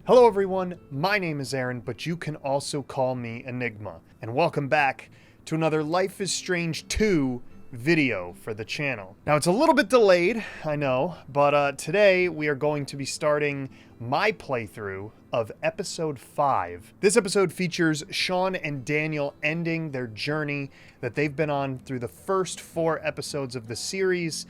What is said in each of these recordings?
Hello everyone, my name is Aaron, but you can also call me Enigma, and welcome back to another Life is Strange 2 video for the channel. Now it's a little bit delayed, I know, but today we are going to be starting my playthrough of episode 5. This episode features Sean and Daniel ending their journey that they've been on through the first 4 episodes of the series,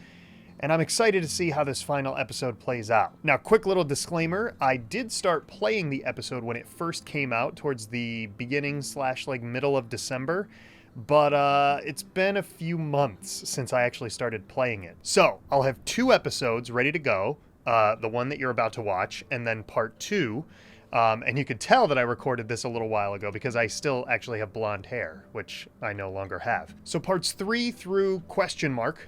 and I'm excited to see how this final episode plays out. Now, quick little disclaimer, I did start playing the episode when it first came out towards the beginning / middle of December, but it's been a few months since I actually started playing it. So I'll have 2 episodes ready to go, the one that you're about to watch, and then part 2. And you could tell that I recorded this a little while ago because I still actually have blonde hair, which I no longer have. So parts 3 through ?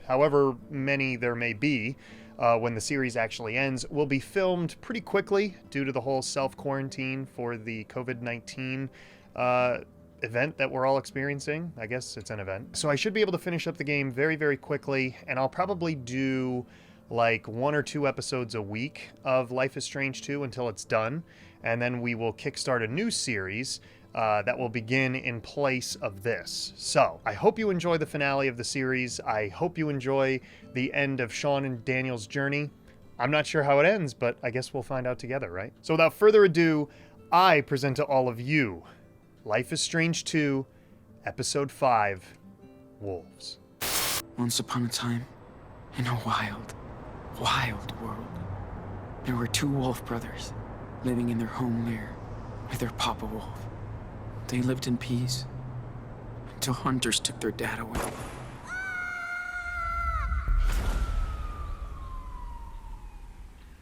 However many there may be when the series actually ends, will be filmed pretty quickly due to the whole self-quarantine for the COVID-19 event that we're all experiencing. I guess it's an event. So I should be able to finish up the game very, very quickly, and I'll probably do like 1 or 2 episodes a week of Life is Strange 2 until it's done. And then we will kickstart a new series that will begin in place of this. So I hope you enjoy the finale of the series. I hope you enjoy the end of Sean and Daniel's journey. I'm not sure how it ends, but I guess we'll find out together, right? So without further ado, I present to all of you Life is Strange 2, Episode 5, Wolves. Once upon a time, in a wild world, there were 2 wolf brothers living in their home lair with their papa wolf. They lived in peace until hunters took their dad away.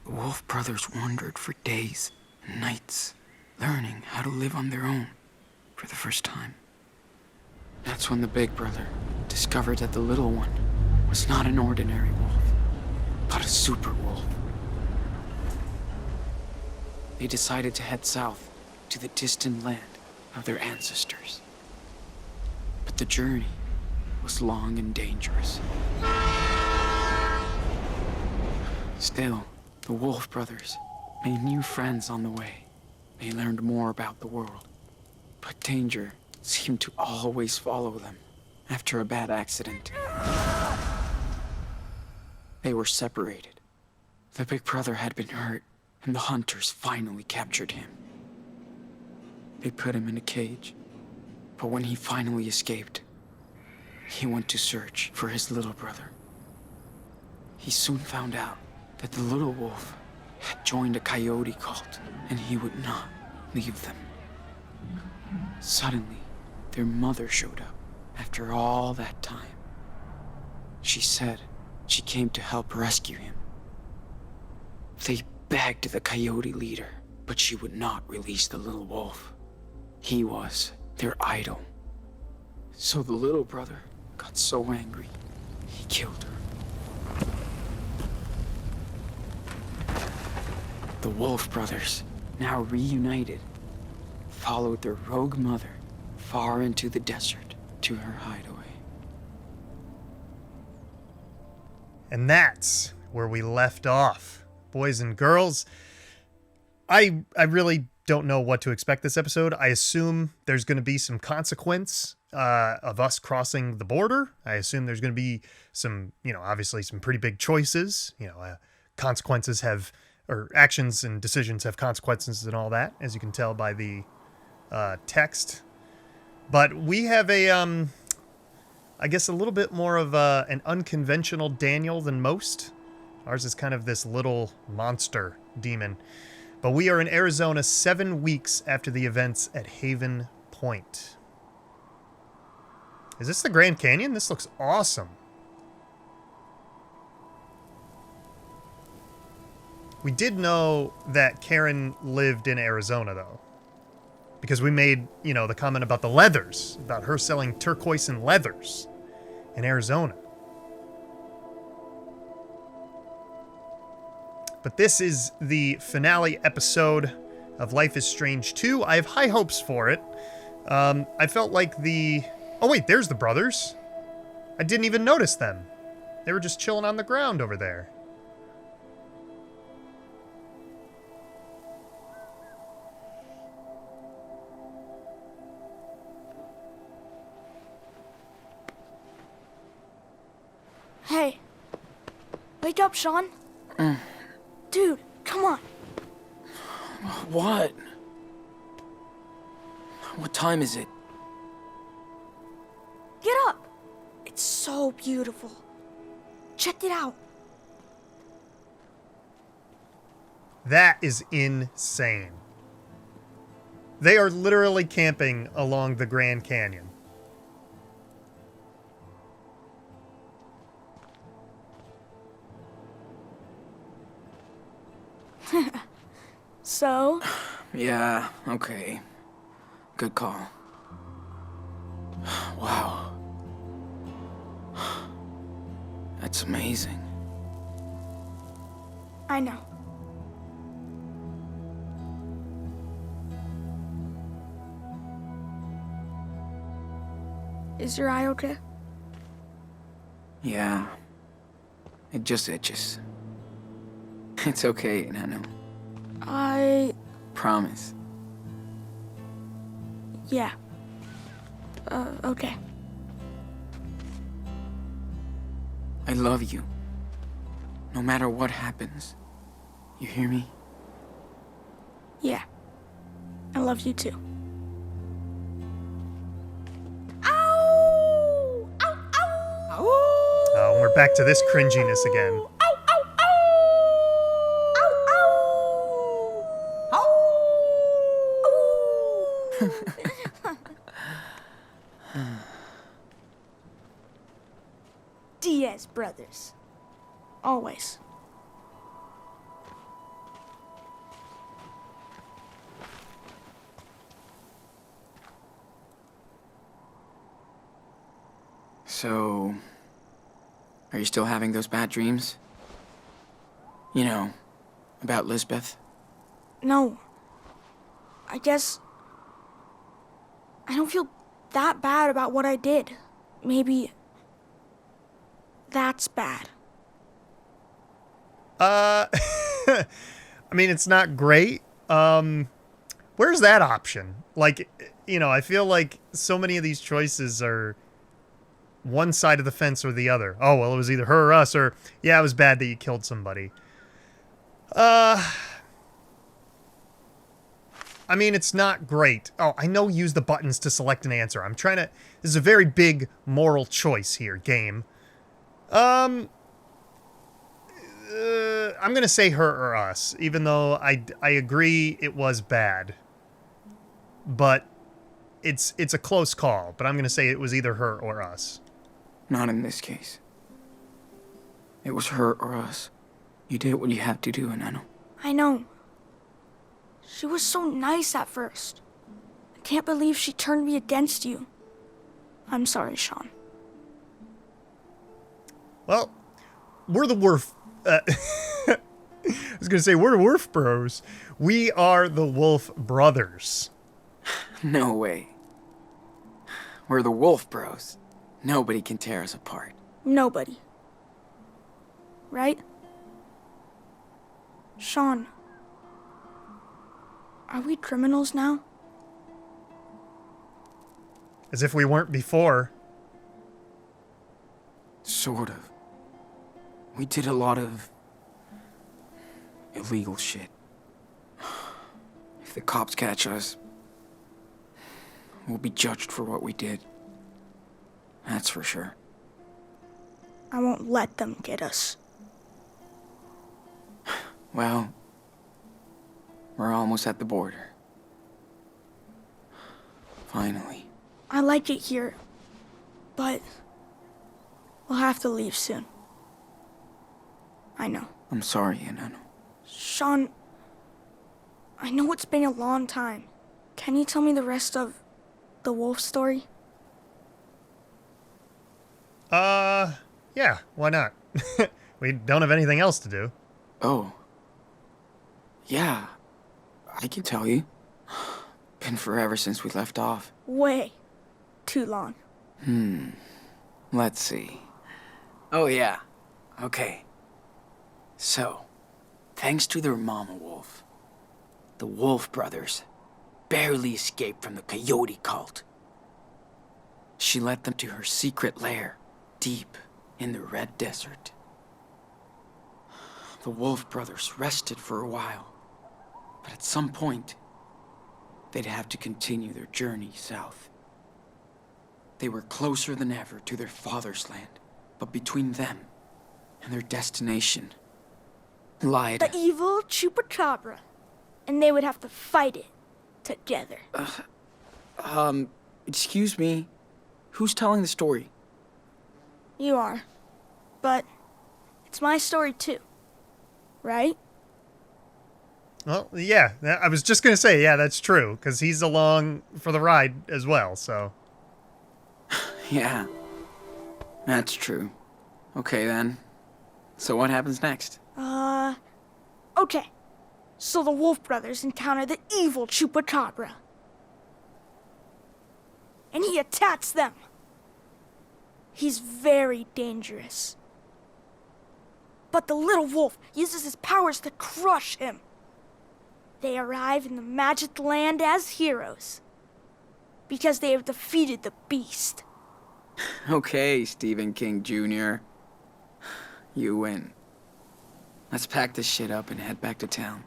The wolf brothers wandered for days and nights, learning how to live on their own for the first time. That's when the big brother discovered that the little one was not an ordinary wolf, but a super wolf. They decided to head south to the distant land of their ancestors. But the journey was long and dangerous. Still, the Wolf brothers made new friends on the way. They learned more about the world, but danger seemed to always follow them after a bad accident. They were separated. The big brother had been hurt, and the hunters finally captured him. They put him in a cage, but when he finally escaped, he went to search for his little brother. He soon found out that the little wolf had joined a coyote cult, and he would not leave them. Suddenly, their mother showed up after all that time. She said she came to help rescue him. They begged the coyote leader, but she would not release the little wolf. He was their idol. So the little brother got so angry, he killed her. The Wolf brothers, now reunited, followed their rogue mother far into the desert to her hideaway. And that's where we left off. Boys and girls, I really don't know what to expect this episode. I assume there's going to be some consequence of us crossing the border. I assume there's going to be some, obviously some pretty big choices. Consequences have, or actions and decisions have consequences and all that, as you can tell by the text. But we have I guess a little bit more of an unconventional Daniel than most. Ours is kind of this little monster demon. But we are in Arizona 7 weeks after the events at Haven Point. Is this the Grand Canyon? This looks awesome. We did know that Karen lived in Arizona, though. Because we made, the comment about the leathers, about her selling turquoise and leathers in Arizona. But this is the finale episode of Life is Strange 2. I have high hopes for it. I felt like oh wait, there's the brothers. I didn't even notice them. They were just chilling on the ground over there. Hey. Wake up, Sean. Dude, come on. What? What time is it? Get up. It's so beautiful. Check it out. That is insane. They are literally camping along the Grand Canyon. So? Yeah, okay. Good call. Wow. That's amazing. I know. Is your eye okay? Yeah. It just itches. It's okay, Nano. Promise. Yeah. Okay. I love you. No matter what happens. You hear me? Yeah. I love you too. Ow! Ow! Ow! Oh, we're back to this cringiness again. Ow! Ow! Ow! Ow! Ow! Diaz brothers. Always. So, are you still having those bad dreams? You know, about Lisbeth? No. I guess I don't feel that bad about what I did. Maybe that's bad. I mean, it's not great. Where's that option? Like, you know, I feel like so many of these choices are one side of the fence or the other. Oh, well, it was either her or us, or, yeah, it was bad that you killed somebody. I mean, it's not great. Oh, I know use the buttons to select an answer. I'm trying to... This is a very big moral choice here, game. I'm going to say her or us, even though I agree it was bad. But it's a close call, but I'm going to say it was either her or us. Not in this case. It was her or us. You did what you had to do, Nano. I know. She was so nice at first. I can't believe she turned me against you. I'm sorry, Sean. Well, we're the Worf... I was going to say, we're the Worf Bros. We are the Wolf Brothers. No way. We're the Wolf Bros. Nobody can tear us apart. Nobody. Right? Sean. Are we criminals now? As if we weren't before. Sort of. We did a lot of illegal shit. If the cops catch us, we'll be judged for what we did. That's for sure. I won't let them get us. Well, we're almost at the border. Finally. I like it here, but we'll have to leave soon. I know. I'm sorry, Nano. Sean, I know it's been a long time. Can you tell me the rest of the wolf story? Yeah, why not? We don't have anything else to do. Oh. Yeah, I can tell you. Been forever since we left off. Way too long. Let's see. Oh yeah, okay. So, thanks to their mama wolf, the Wolf brothers barely escaped from the coyote cult. She led them to her secret lair, deep in the Red Desert. The Wolf brothers rested for a while, but at some point, they'd have to continue their journey south. They were closer than ever to their father's land, but between them and their destination lied The evil chupacabra. And they would have to fight it together. Excuse me, who's telling the story? You are. But it's my story too. Right? Well, yeah, I was just going to say, yeah, that's true, because he's along for the ride as well, so. Yeah, that's true. Okay then, so what happens next? Okay. So the Wolf brothers encounter the evil chupacabra. And he attacks them. He's very dangerous. But the little wolf uses his powers to crush him. They arrive in the magic land as heroes. Because they have defeated the beast. Okay, Stephen King Jr. You win. Let's pack this shit up and head back to town.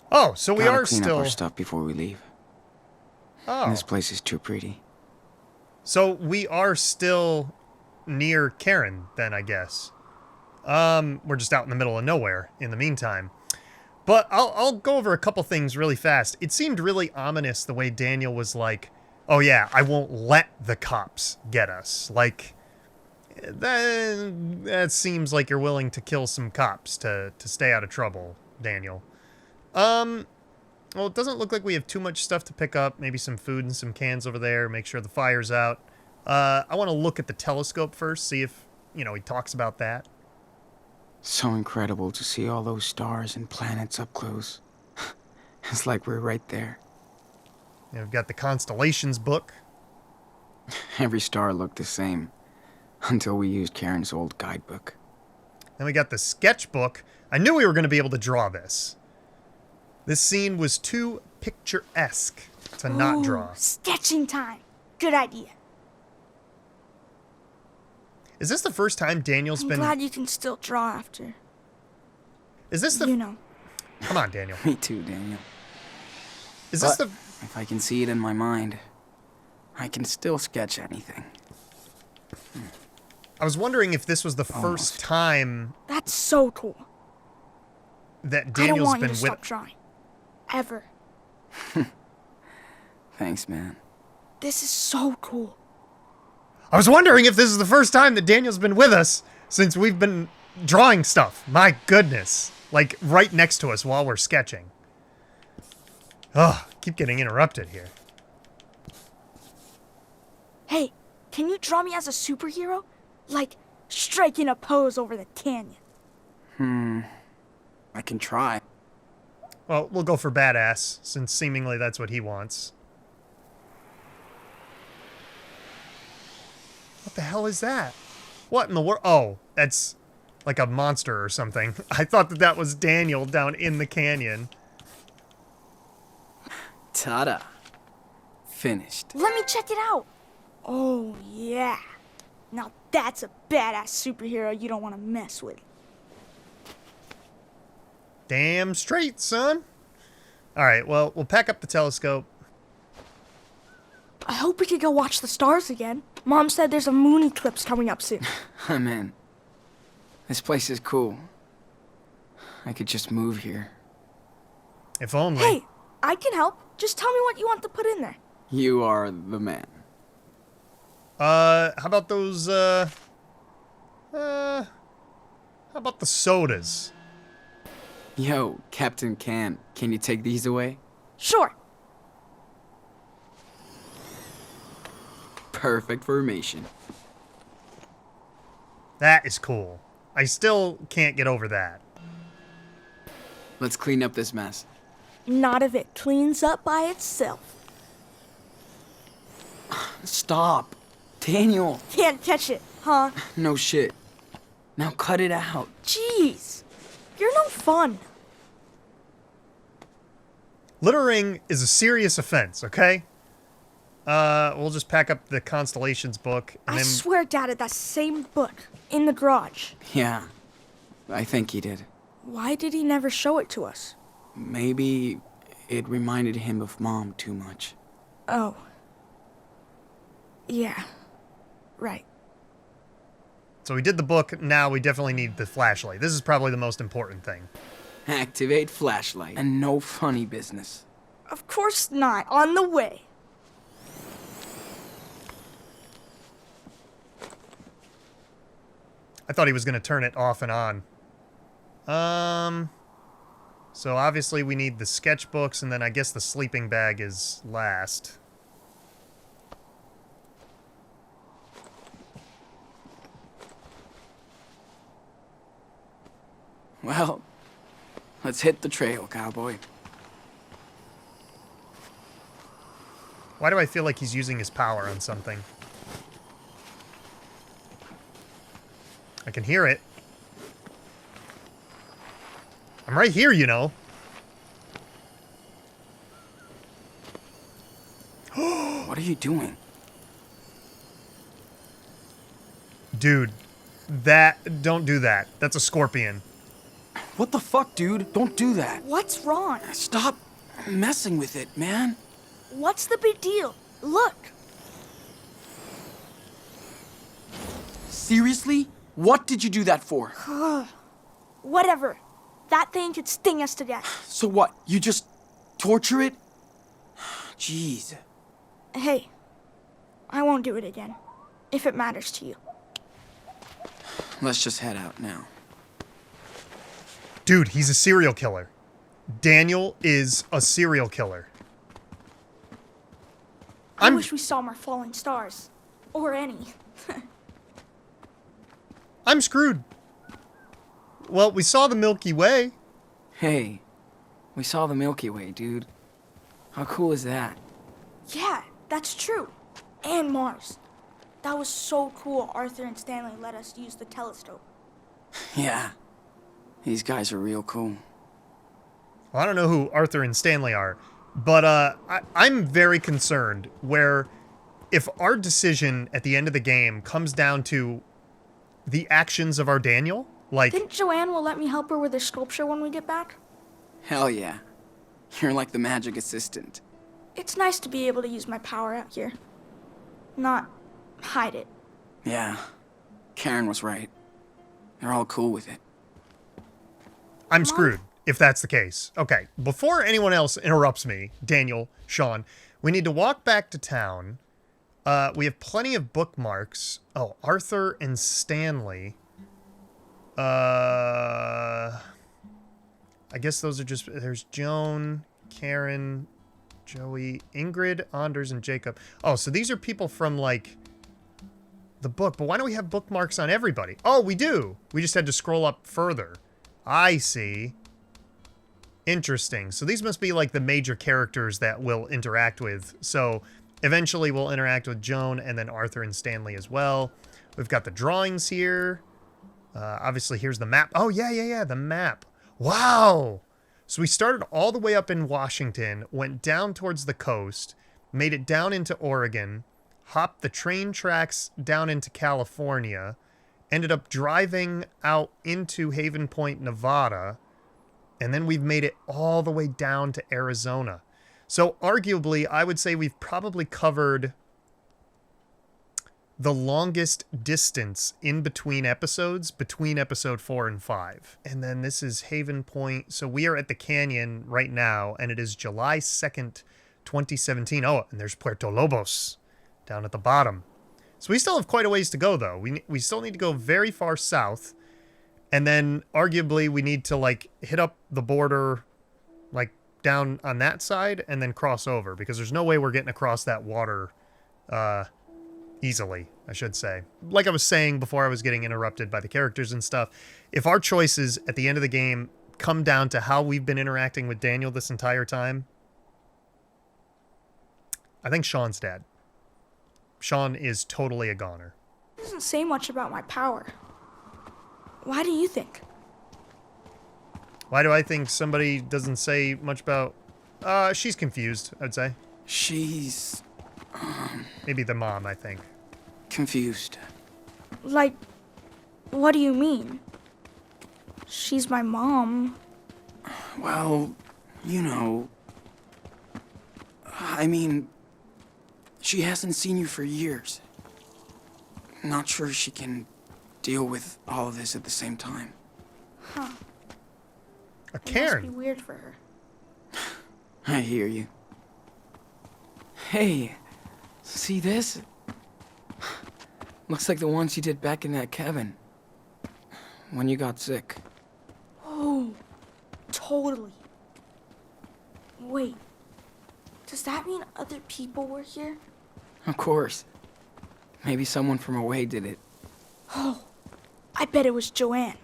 Oh, so we Gotta are clean still... up our stuff before we leave. Oh, This place is too pretty. so we are still near Karen, then, I guess. We're just out in the middle of nowhere in the meantime. But I'll go over a couple things really fast. It seemed really ominous the way Daniel was like, oh yeah, I won't let the cops get us. Like, that seems like you're willing to kill some cops to stay out of trouble, Daniel. Well, it doesn't look like we have too much stuff to pick up. Maybe some food and some cans over there. Make sure the fire's out. I want to look at the telescope first, see if, he talks about that. So incredible to see all those stars and planets up close. It's like we're right there. We've got the Constellations book. Every star looked the same. Until we used Karen's old guidebook. Then we got the sketchbook. I knew we were going to be able to draw this. This scene was too picturesque to not draw. Sketching time. Good idea. Is this the first time Daniel's I'm been... glad you can still draw after. Is this the... You know. Come on, Daniel. Me too, Daniel. Is this But the... if I can see it in my mind, I can still sketch anything. I was wondering if this was the first Almost. time That's so cool. that I don't Daniel's want you been to with... stop drawing. Ever. Thanks, man. This is so cool. I was wondering if this is the first time that Daniel's been with us since we've been drawing stuff. My goodness. Like, right next to us while we're sketching. Ugh, keep getting interrupted here. Hey, can you draw me as a superhero? Like, striking a pose over the canyon. I can try. Well, we'll go for badass, since seemingly that's what he wants. What the hell is that? What in the world? Oh, that's like a monster or something. I thought that was Daniel down in the canyon. Ta-da. Finished. Let me check it out. Oh, yeah. Now that's a badass superhero you don't want to mess with. Damn straight, son. All right, well, we'll pack up the telescope. I hope we could go watch the stars again. Mom said there's a moon eclipse coming up soon. I'm in. This place is cool. I could just move here. If only. Hey, I can help. Just tell me what you want to put in there. You are the man. How about those, how about the sodas? Yo, Captain Can you take these away? Sure. Perfect formation. That is cool. I still can't get over that. Let's clean up this mess. Not if it cleans up by itself. Stop. Daniel. Can't catch it, huh? No shit. Now cut it out. Jeez. You're no fun. Littering is a serious offense, okay? We'll just pack up the Constellations book, and I then... swear Dad had that same book in the garage. Yeah, I think he did. Why did he never show it to us? Maybe it reminded him of Mom too much. Oh. Yeah. Right. So we did the book, now we definitely need the flashlight. This is probably the most important thing. Activate flashlight. And no funny business. Of course not. On the way. I thought he was going to turn it off and on. So obviously we need the sketchbooks, and then I guess the sleeping bag is last. Well, let's hit the trail, cowboy. Why do I feel like he's using his power on something? I can hear it. I'm right here, you know. What are you doing? Dude, don't do that. That's a scorpion. What the fuck, dude? Don't do that. What's wrong? Stop messing with it, man. What's the big deal? Look. Seriously? What did you do that for? Whatever. That thing could sting us to death. So what? You just torture it? Jeez. Hey, I won't do it again, if it matters to you. Let's just head out now. Dude, he's a serial killer. Daniel is a serial killer. I wish we saw more falling stars. Or any. I'm screwed. Well, we saw the Milky Way. Hey, we saw the Milky Way, dude. How cool is that? Yeah, that's true. And Mars. That was so cool Arthur and Stanley let us use the telescope. Yeah. These guys are real cool. Well, I don't know who Arthur and Stanley are, but I'm very concerned where if our decision at the end of the game comes down to the actions of our Daniel, like... Think Joanne will let me help her with her sculpture when we get back? Hell yeah. You're like the magic assistant. It's nice to be able to use my power out here. Not hide it. Yeah. Karen was right. They're all cool with it. I'm screwed, if that's the case. Okay, before anyone else interrupts me, Daniel, Sean, we need to walk back to town. We have plenty of bookmarks. Oh, Arthur and Stanley. I guess those are just... There's Joan, Karen, Joey, Ingrid, Anders, and Jacob. Oh, so these are people from, like, the book. But why don't we have bookmarks on everybody? Oh, we do. We just had to scroll up further. I see. Interesting. So these must be, like, the major characters that we'll interact with. So... Eventually, we'll interact with Joan and then Arthur and Stanley as well. We've got the drawings here. Obviously, here's the map. Oh, yeah, the map. Wow! So we started all the way up in Washington, went down towards the coast, made it down into Oregon, hopped the train tracks down into California, ended up driving out into Haven Point, Nevada, and then we've made it all the way down to Arizona. So arguably, I would say we've probably covered the longest distance in between episodes, between episode 4 and 5. And then this is Haven Point. So we are at the canyon right now, and it is July 2nd, 2017. Oh, and there's Puerto Lobos down at the bottom. So we still have quite a ways to go, though. We still need to go very far south. And then arguably we need to, like, hit up the border, like, down on that side and then cross over, because there's no way we're getting across that water easily, I should say. Like I was saying before I was getting interrupted by the characters and stuff, if our choices at the end of the game come down to how we've been interacting with Daniel this entire time, I think Sean's dead. Sean is totally a goner. It doesn't say much about my power. Why do you think? Why do I think somebody doesn't say much about... she's confused, I'd say. She's Maybe the mom, I think. Confused. Like, what do you mean? She's my mom. Well, you know... I mean... She hasn't seen you for years. Not sure she can deal with all of this at the same time. Huh. A It must be Karen. weird for her. I hear you. Hey, see this? Looks like the ones you did back in that cabin. When you got sick. Oh, totally. Wait, does that mean other people were here? Of course. Maybe someone from away did it. Oh, I bet it was Joanne.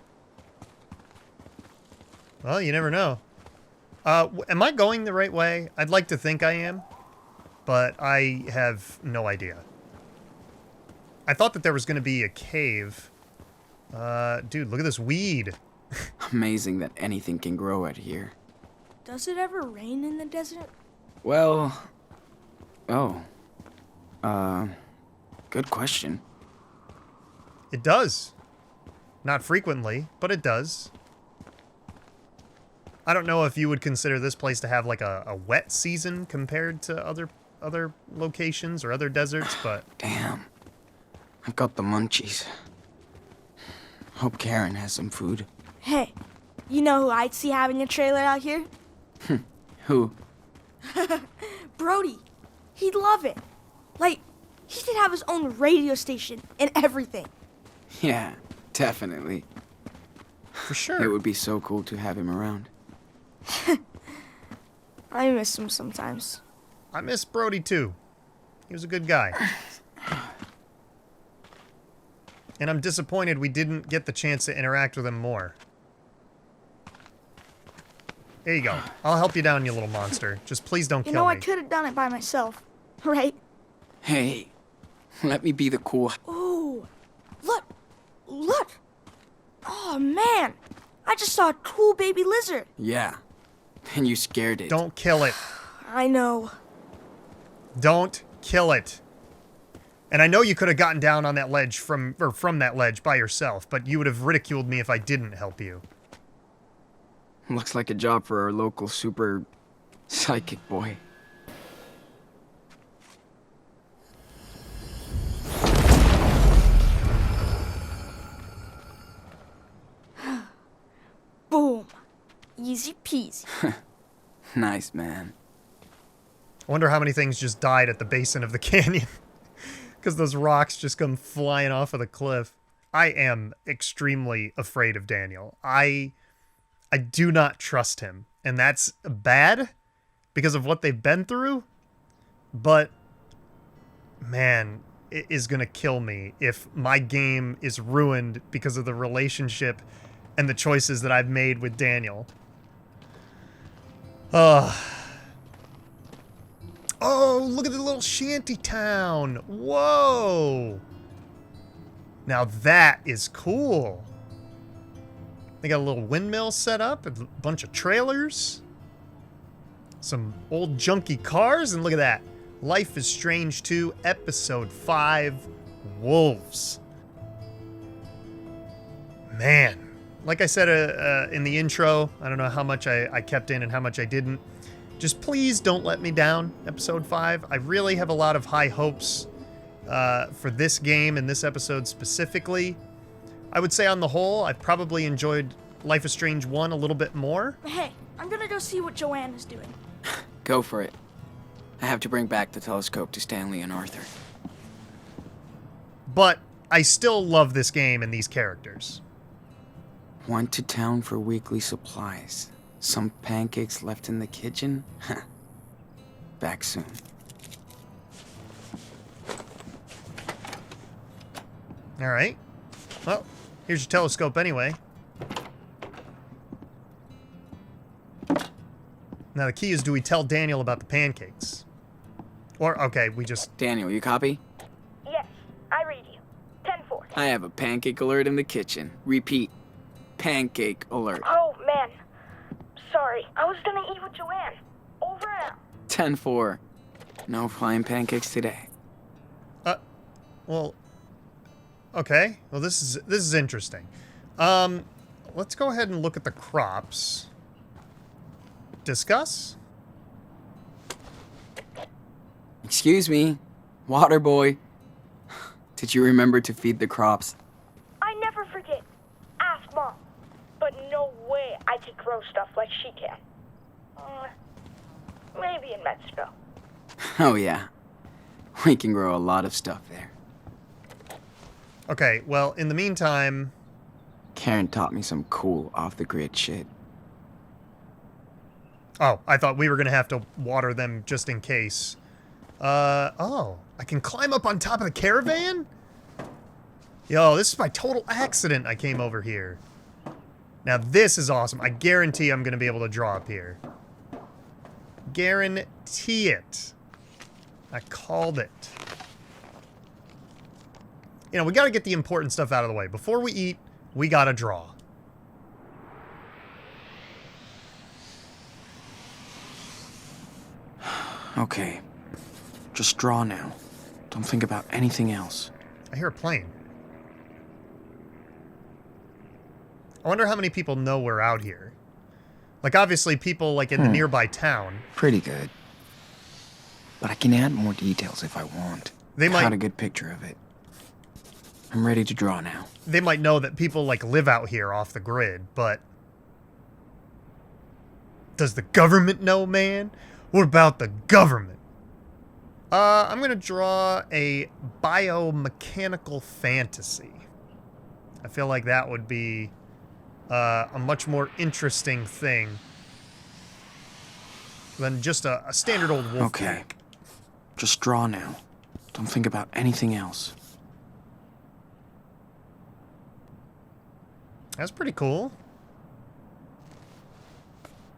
Well, you never know. Am I going the right way? I'd like to think I am, but I have no idea. I thought that there was going to be a cave. Dude, look at this weed. Amazing that anything can grow out here. Does it ever rain in the desert? Well... Oh. Good question. It does. Not frequently, but it does. I don't know if you would consider this place to have like a wet season compared to other locations or other deserts, but... Damn. I've got the munchies. Hope Karen has some food. Hey, you know who I'd see having a trailer out here? Who? Brody. He'd love it. Like, he could have his own radio station and everything. Yeah, definitely. For sure. It would be so cool to have him around. I miss him sometimes. I miss Brody too. He was a good guy. And I'm disappointed we didn't get the chance to interact with him more. There you go. I'll help you down, you little monster. Just please don't You kill know, me. I could have done it by myself, right? Hey, let me be the cool... Ooh, look, look. Oh, man. I just saw a cool baby lizard. Yeah, and you scared it. Don't kill it. I know. Don't kill it. And I know you could have gotten down on that ledge from that ledge by yourself, but you would have ridiculed me if I didn't help you. Looks like a job for our local super psychic boy. Boom. Easy peasy. Nice, man. I wonder how many things just died at the basin of the canyon. Because those rocks just come flying off of the cliff. I am extremely afraid of Daniel. I do not trust him. And that's bad because of what they've been through. But, man, it is going to kill me if my game is ruined because of the relationship and the choices that I've made with Daniel. Oh, look at the little shanty town. Whoa. Now that is cool. They got a little windmill set up, a bunch of trailers, some old junky cars, and look at that. Life is Strange 2, Episode 5, Wolves. Man, like I said in the intro, I don't know how much I kept in and how much I didn't. Just please don't let me down, Episode 5. I really have a lot of high hopes for this game and this episode specifically. I would say on the whole, I've probably enjoyed Life is Strange 1 a little bit more. Hey, I'm gonna go see what Joanne is doing. Go for it. I have to bring back the telescope to Stanley and Arthur. But I still love this game and these characters. Went to town for weekly supplies. Some pancakes left in the kitchen? Back soon. All right. Well, here's your telescope anyway. Now the key is, do we tell Daniel about the pancakes? Or, okay, we just... Daniel, you copy? Yes, I read you. 10-4. I have a pancake alert in the kitchen. Repeat. Pancake alert. Oh, man. Sorry, I was gonna eat with Joanne. Over and out. 10-4. No flying pancakes today. Well, okay. Well, this is interesting. Let's go ahead and look at the crops. Discuss? Excuse me, water boy. Did you remember to feed the crops? I never forget. Ask Mom. But no way I could grow stuff like she can. Maybe in Mexico. Oh yeah, we can grow a lot of stuff there. Okay, well, in the meantime... Karen taught me some cool off-the-grid shit. Oh, I thought we were going to have to water them just in case. Oh, I can climb up on top of the caravan? Yo, this is by total accident I came over here. Now this is awesome. I guarantee I'm going to be able to draw up here. Guarantee it. I called it. You know, we got to get the important stuff out of the way. Before we eat, we got to draw. Okay, just draw now. Don't think about anything else. I hear a plane. I wonder how many people know we're out here. Like, obviously, people, like, in the nearby town. Pretty good. But I can add more details if I want. They might... Got a good picture of it. I'm ready to draw now. They might know that people, like, live out here off the grid, but... Does the government know, man? What about the government? I'm gonna draw a biomechanical fantasy. I feel like that would be a much more interesting thing than just a standard old wolf Okay, pack. just draw now. Don't think about anything else. That's pretty cool.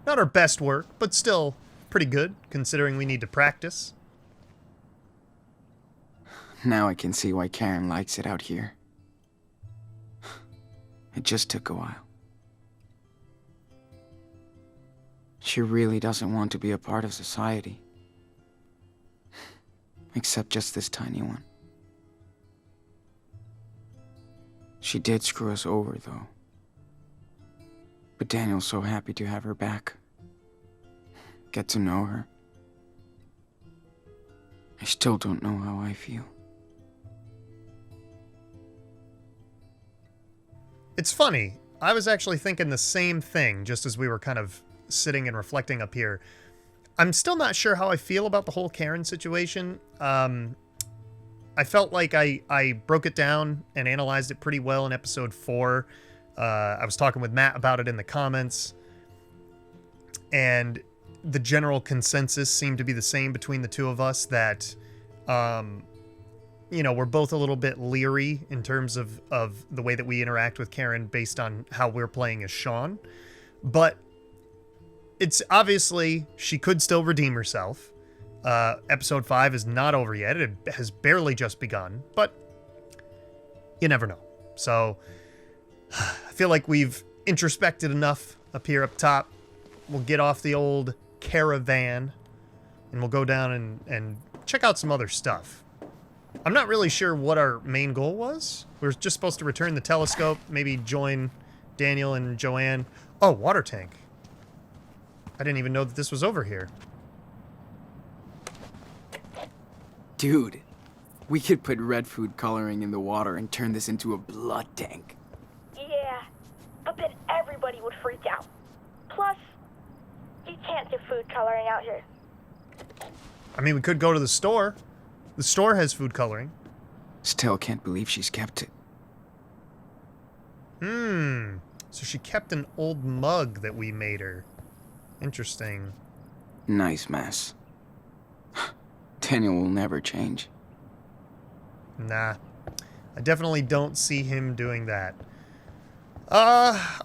Not our best work, but still pretty good, considering we need to practice. Now I can see why Karen likes it out here. It just took a while. She really doesn't want to be a part of society. Except just this tiny one. She did screw us over, though. But Daniel's so happy to have her back. Get to know her. I still don't know how I feel. It's funny. I was actually thinking the same thing just as we were kind of sitting and reflecting up here. I'm still not sure how I feel about the whole Karen situation. I felt like I broke it down and analyzed it pretty well in episode 4. I was talking with Matt about it in the comments. And the general consensus seemed to be the same between the two of us that, you know, we're both a little bit leery in terms of the way that we interact with Karen based on how we're playing as Sean. But it's obviously she could still redeem herself. Episode 5 is not over yet. It has barely just begun, but you never know. So I feel like we've introspected enough up here up top. We'll get off the old caravan and we'll go down and check out some other stuff. I'm not really sure what our main goal was. We were just supposed to return the telescope, maybe join Daniel and Joanne. Oh, water tank. I didn't even know that this was over here. Dude, we could put red food coloring in the water and turn this into a blood tank. Yeah, but then everybody would freak out. Plus, you can't do food coloring out here. I mean, we could go to the store. The store has food coloring. Still can't believe she's kept it. So she kept an old mug that we made her. Interesting. Nice mess. Daniel will never change. Nah. I definitely don't see him doing that.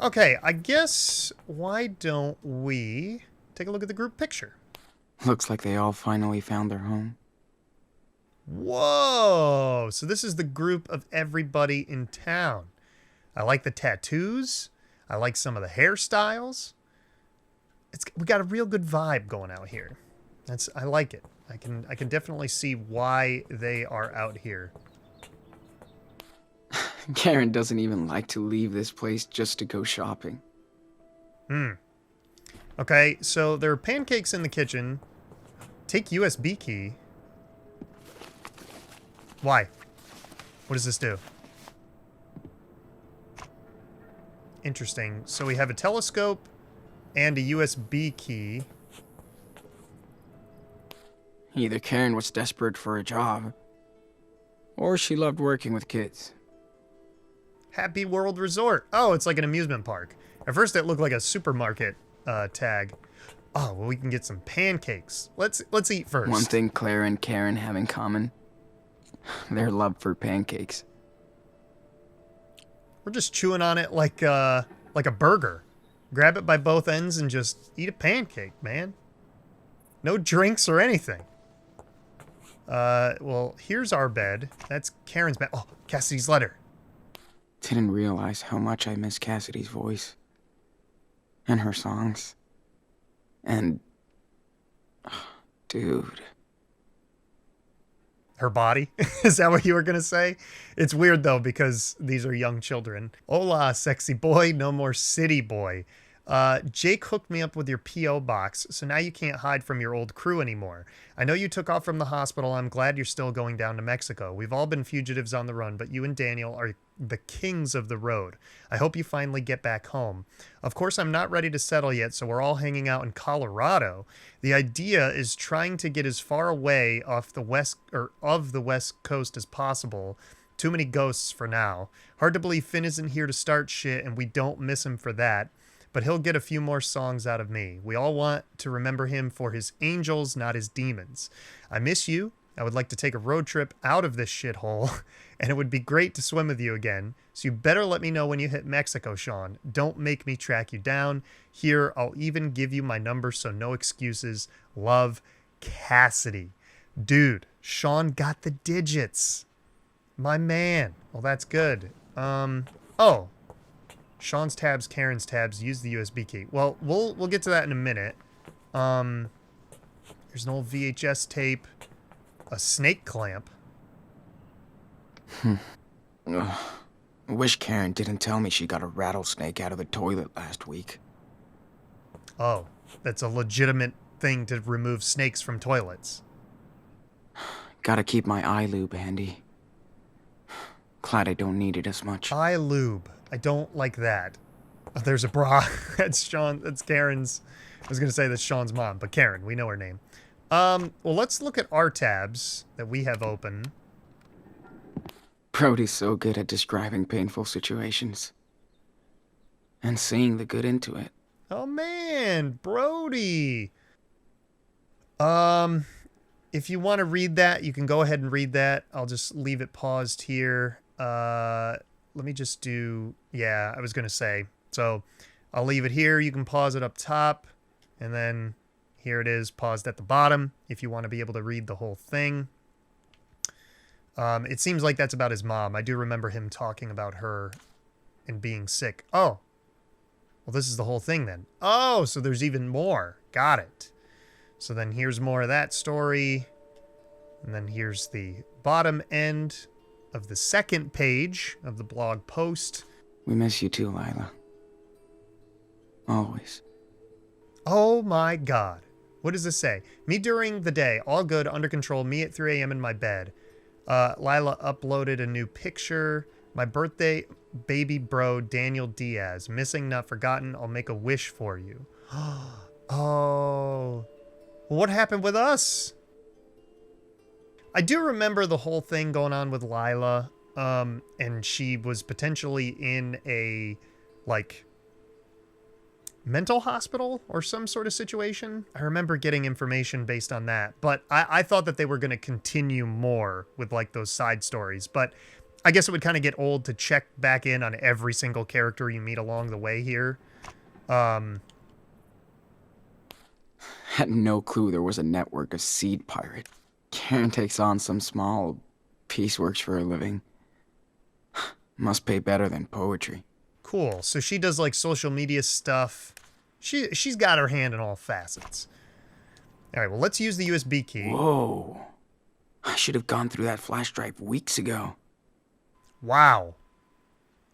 Okay, I guess why don't we take a look at the group picture? Looks like they all finally found their home. Whoa! So this is the group of everybody in town. I like the tattoos. I like some of the hairstyles. We got a real good vibe going out here. I like it. I can definitely see why they are out here. Karen doesn't even like to leave this place just to go shopping. Okay, so there are pancakes in the kitchen. Take USB key. Why? What does this do? Interesting. So we have a telescope and a USB key. Either Karen was desperate for a job, or she loved working with kids. Happy World Resort. Oh, it's like an amusement park. At first it looked like a supermarket tag. Oh, well, we can get some pancakes. Let's eat first. One thing Claire and Karen have in common, their love for pancakes. We're just chewing on it like a burger. Grab it by both ends and just eat a pancake, man. No drinks or anything. Well, here's our bed. That's Karen's bed. Oh, Cassidy's letter. Didn't realize how much I miss Cassidy's voice. And her songs. And... dude. Her body? Is that what you were gonna say? It's weird, though, because these are young children. Hola, sexy boy. No more city boy. Jake hooked me up with your P.O. box, so now you can't hide from your old crew anymore. I know you took off from the hospital. I'm glad you're still going down to Mexico. We've all been fugitives on the run, but you and Daniel are the kings of the road. I hope you finally get back home. Of course, I'm not ready to settle yet, so we're all hanging out in Colorado. The idea is trying to get as far away off the west coast as possible. Too many ghosts for now. Hard to believe Finn isn't here to start shit, and we don't miss him for that. But he'll get a few more songs out of me. We all want to remember him for his angels, not his demons. I miss you. I would like to take a road trip out of this shithole, and it would be great to swim with you again. So you better let me know when you hit Mexico, Sean. Don't make me track you down. Here, I'll even give you my number, so no excuses. Love, Cassidy. Dude, Sean got the digits. My man. Well, that's good. Oh. Sean's tabs, Karen's tabs, use the USB key. Well, we'll get to that in a minute. Here's an old VHS tape. A snake clamp. Wish Karen didn't tell me she got a rattlesnake out of the toilet last week. Oh, that's a legitimate thing to remove snakes from toilets. Gotta keep my eye lube handy. Glad I don't need it as much. Eye lube. I don't like that. Oh, there's a bra. That's Karen's. I was going to say that's Sean's mom, but Karen, we know her name. Well, let's look at our tabs that we have open. Brody's so good at describing painful situations. And seeing the good into it. Oh, man. Brody. If you want to read that, you can go ahead and read that. I'll just leave it paused here. Let me just do, yeah, I was going to say. So I'll leave it here. You can pause it up top. And then here it is paused at the bottom if you want to be able to read the whole thing. It seems like that's about his mom. I do remember him talking about her and being sick. Oh, well, this is the whole thing then. Oh, so there's even more. Got it. So then here's more of that story. And then here's the bottom end of the second page of the blog post. We miss you too, Lila. Always. Oh my God. What does this say? Me during the day. All good, under control. Me at 3 a.m. in my bed. Lila uploaded a new picture. My birthday, baby bro, Daniel Diaz. Missing, not forgotten. I'll make a wish for you. Oh. What happened with us? I do remember the whole thing going on with Lila, and she was potentially in a, like, mental hospital or some sort of situation. I remember getting information based on that, but I thought that they were going to continue more with, like, those side stories, but I guess it would kind of get old to check back in on every single character you meet along the way here. Had no clue there was a network of seed pirate. Karen takes on some small pieceworks for a living. Must pay better than poetry. Cool. So she does like social media stuff. She's got her hand in all facets. All right, well, let's use the USB key. Whoa. I should have gone through that flash drive weeks ago. Wow.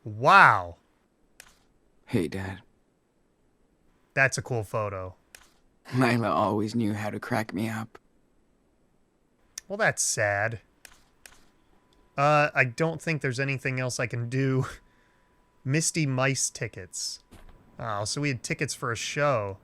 Wow. Hey, Dad. That's a cool photo. Lila always knew how to crack me up. Well, that's sad. I don't think there's anything else I can do. Misty Mice tickets. Oh, so we had tickets for a show.